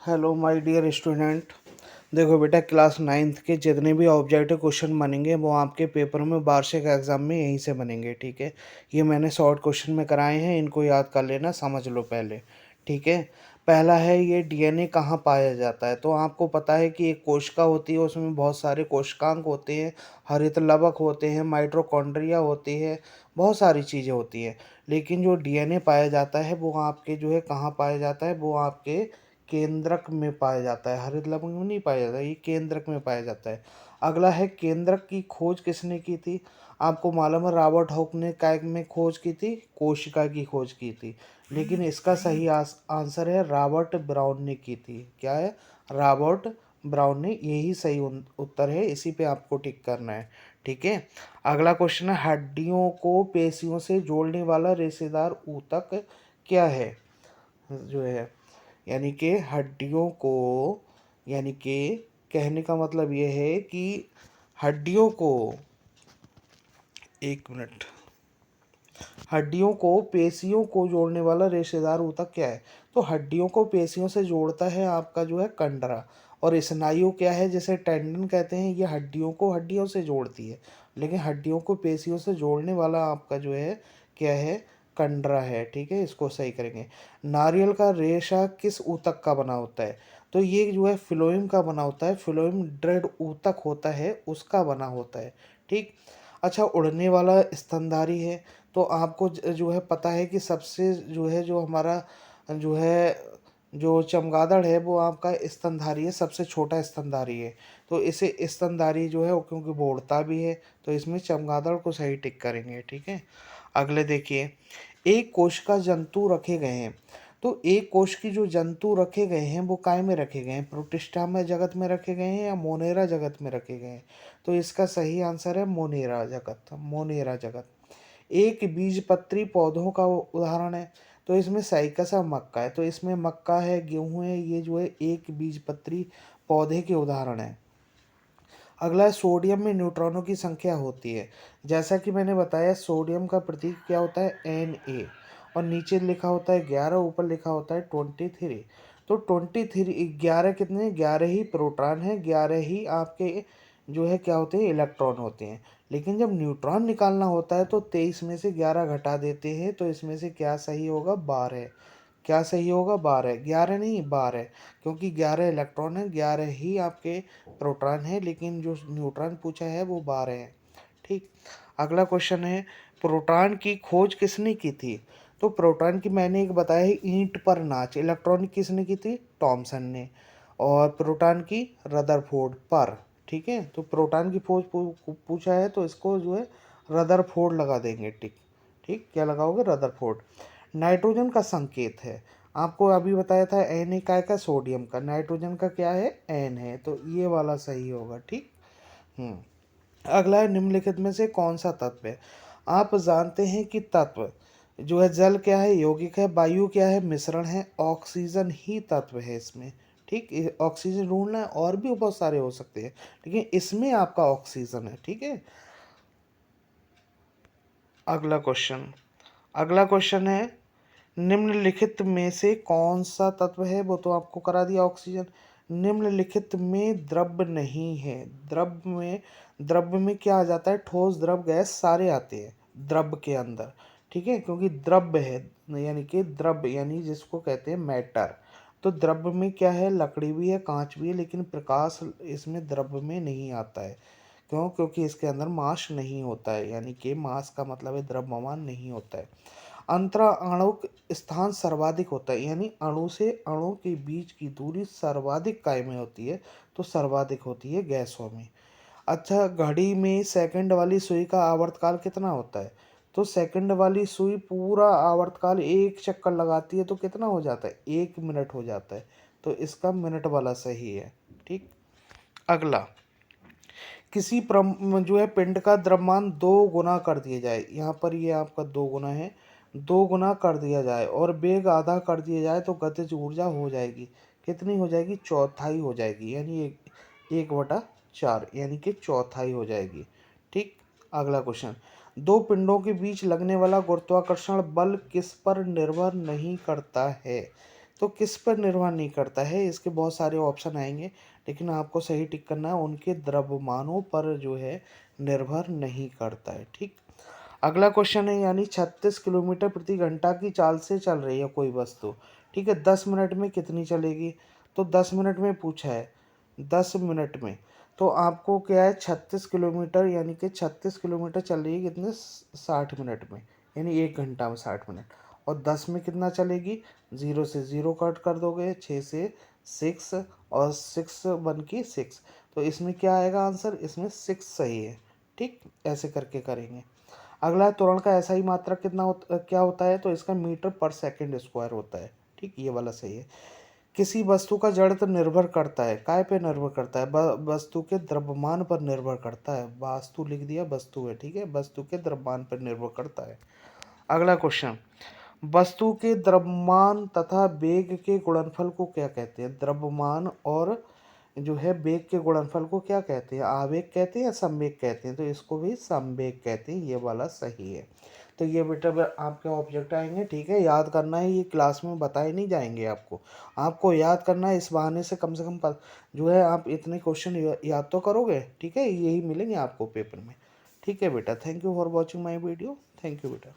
Hello my dear student. देखो बेटा, class ninth के जितने भी ऑब्जेक्टिव क्वेश्चन बनेंगे वो आपके पेपर में वार्षिक एग्जाम में यहीं से बनेंगे। ठीक है, ये मैंने शॉर्ट क्वेश्चन में कराए हैं, इनको याद कर लेना, समझ लो पहले। ठीक है, पहला है ये डीएनए कहाँ पाया जाता है। तो आपको पता है कि एक कोशिका होती है, उसमें बहुत सारे कोशिकांग होते हैं, हरित लवक होते हैं, माइटोकॉन्ड्रिया होती है, बहुत सारी चीज़ें होती हैं। लेकिन जो डीएनए पाया जाता है वो आपके जो है कहाँ पाया जाता है, वो आपके केंद्रक में पाया जाता है। हरित लवण में नहीं पाया जाता, ये केंद्रक में पाया जाता है। अगला है केंद्रक की खोज किसने की थी। आपको मालूम है रॉबर्ट हॉक ने काय में खोज की थी, कोशिका की खोज की थी। लेकिन इसका सही आंसर है रॉबर्ट ब्राउन ने की थी। क्या है? रॉबर्ट ब्राउन ने, यही सही उत्तर है, इसी पे आपको टिक करना है। ठीक है, अगला क्वेश्चन है हड्डियों को पेशियों से जोड़ने वाला रेशेदार ऊतक क्या है। जो है यानी कि हड्डियों को, यानी कि कहने का मतलब ये है कि हड्डियों को, एक मिनट, हड्डियों को पेशियों को जोड़ने वाला रेशेदार ऊतक क्या है। तो हड्डियों को पेशियों से जोड़ता है आपका जो है कंडरा। और स्नायु क्या है, जैसे टेंडन कहते हैं, ये हड्डियों को हड्डियों से जोड़ती है। लेकिन हड्डियों को पेशियों से जोड़ने वाला आपका जो है क्या है, कंडरा है। ठीक है, इसको सही करेंगे। नारियल का रेशा किस ऊतक का बना होता है। तो ये जो है फिलोइम का बना होता है, फिलोइम दृढ़ ऊतक होता है, उसका बना होता है। ठीक। अच्छा, उड़ने वाला स्तनधारी है। तो आपको जो है पता है कि सबसे जो है जो हमारा जो है जो चमगादड़ है वो आपका स्तनधारी है, सबसे छोटा स्तनधारी है। तो इसे स्तनधारी जो है वो क्योंकि वो उड़ता भी है, तो इसमें चमगादड़ को सही टिक करेंगे। ठीक है, अगले देखिए, एक कोश का जंतु रखे गए हैं। तो एक कोश की जो जंतु रखे गए हैं वो काय में रखे गए हैं, प्रोटिस्टा में जगत में रखे गए हैं या मोनेरा जगत में रखे गए हैं। तो इसका सही आंसर है मोनेरा जगत, मोनेरा जगत। एक बीजपत्री पौधों का उदाहरण है। तो इसमें साइकस और मक्का है, तो इसमें मक्का है, गेहूं है, ये जो है एक बीजपत्री पौधे के उदाहरण है। अगला है सोडियम में न्यूट्रॉनों की संख्या होती है। जैसा कि मैंने बताया सोडियम का प्रतीक क्या होता है, Na। और नीचे लिखा होता है 11, ऊपर लिखा होता है 23। तो 23, 11 कितने, 11 ही प्रोटॉन है, 11 ही आपके जो है क्या होते हैं, इलेक्ट्रॉन होते हैं। लेकिन जब न्यूट्रॉन निकालना होता है तो 23 में से 11 घटा देते हैं, तो इसमें से क्या सही होगा, 12। क्या सही होगा, 12, 11 नहीं 12। क्योंकि 11 इलेक्ट्रॉन है, 11 ही आपके प्रोटॉन है, लेकिन जो न्यूट्रॉन पूछा है वो 12 है। ठीक। अगला क्वेश्चन है प्रोटॉन की खोज किसने की थी। तो प्रोटॉन की मैंने एक बताया है, ईंट पर नाच। इलेक्ट्रॉन किसने की थी, टॉमसन ने। और प्रोटॉन की रदरफोर्ड पर। ठीक है, तो प्रोटॉन की खोज पूछा है तो इसको जो है रदरफोर्ड लगा देंगे टिक। ठीक, क्या लगाओगे, रदरफोर्ड। नाइट्रोजन का संकेत है, आपको अभी बताया था एन इकाई का, सोडियम का, नाइट्रोजन का क्या है, एन है, तो ये वाला सही होगा। ठीक। अगला है निम्नलिखित में से कौन सा तत्व है। आप जानते हैं कि तत्व जो है जल क्या है, यौगिक है, वायु क्या है, मिश्रण है, ऑक्सीजन ही तत्व है इसमें। ठीक, ऑक्सीजन ढूंढना है, और भी बहुत सारे हो सकते हैं, लेकिन इसमें आपका ऑक्सीजन है। ठीक है, अगला क्वेश्चन, अगला क्वेश्चन है निम्नलिखित में से कौन सा तत्व है, वो तो आपको करा दिया, ऑक्सीजन। निम्नलिखित में द्रव्य नहीं है। द्रव्य में क्या आ जाता है, ठोस द्रव गैस सारे आते हैं द्रव्य के अंदर। ठीक है, क्योंकि द्रव्य है, यानी कि द्रव्य यानी जिसको कहते हैं मैटर। तो द्रव्य में क्या है, लकड़ी भी है, कांच भी है, लेकिन प्रकाश इसमें द्रव्य में नहीं आता है। क्यों, क्योंकि इसके अंदर मास नहीं होता है, यानी कि मास का मतलब है द्रव्यमान नहीं होता है। अंतरा आणुक स्थान सर्वाधिक होता है, यानी अणु से अणु के बीच की दूरी सर्वाधिक काय में होती है, तो सर्वाधिक होती है गैसों में। अच्छा, घड़ी में सेकंड वाली सुई का आवर्तकाल कितना होता है। तो सेकंड वाली सुई पूरा आवर्तकाल एक चक्कर लगाती है तो कितना हो जाता है, 1 मिनट हो जाता है। तो इसका मिनट वाला सही है। ठीक। अगला, किसी जो है पिंड का द्रव्यमान 2 गुना कर दिया जाए, यहाँ पर ये आपका 2 गुना है, 2 गुना कर दिया जाए और वेग आधा कर दिया जाए तो गतिज ऊर्जा हो जाएगी, कितनी हो जाएगी, चौथाई हो जाएगी, यानी 1/4, यानी कि चौथाई हो जाएगी। ठीक। अगला क्वेश्चन, दो पिंडों के बीच लगने वाला गुरुत्वाकर्षण बल किस पर निर्भर नहीं करता है। तो किस पर निर्भर नहीं करता है, इसके बहुत सारे ऑप्शन आएंगे, लेकिन आपको सही टिक करना है, उनके द्रव्यमानों पर जो है निर्भर नहीं करता है। ठीक। अगला क्वेश्चन है, यानी 36 किलोमीटर प्रति घंटा की चाल से चल रही है कोई वस्तु, ठीक है, 10 मिनट में कितनी चलेगी। तो 10 मिनट में पूछा है, 10 मिनट में, तो आपको क्या है, 36 किलोमीटर, यानी कि 36 किलोमीटर चल रही है कितने, 60 मिनट में, यानी 1 घंटा में 60 मिनट। और 10 में कितना चलेगी, 0 से 0 कट कर दोगे, 6 से 6, और 6 1 की 6, तो इसमें क्या आएगा आंसर, इसमें 6 सही है। ठीक, ऐसे करके करेंगे। अगला है, त्वरण का ऐसा ही मात्रक क्या होता है, तो इसका मीटर पर सेकंड स्क्वायर होता है। ठीक, ये वाला सही है। किसी वस्तु का जड़त्व निर्भर करता है, काय पे निर्भर करता है, वस्तु के द्रव्यमान पर निर्भर करता है। वास्तु लिख दिया, वस्तु है, ठीक है, वस्तु के द्रव्यमान पर निर्भर करता है। अगला क्वेश्चन, वस्तु के द्रव्यमान तथा वेग के गुणनफल को क्या कहते हैं। द्रव्यमान और जो है वेग के गुणनफल को क्या कहते हैं, आवेग कहते हैं या संवेग कहते हैं, तो इसको भी संवेग कहते हैं, ये वाला सही है। तो ये बेटा आपके ऑब्जेक्ट आएंगे, ठीक है, याद करना है, ये क्लास में बताए नहीं जाएंगे आपको, आपको याद करना है, इस बहाने से कम जो है आप इतने क्वेश्चन याद तो करोगे, ठीक है, यही मिलेंगे आपको पेपर में। ठीक है बेटा, thank you for watching my video, thank you बेटा।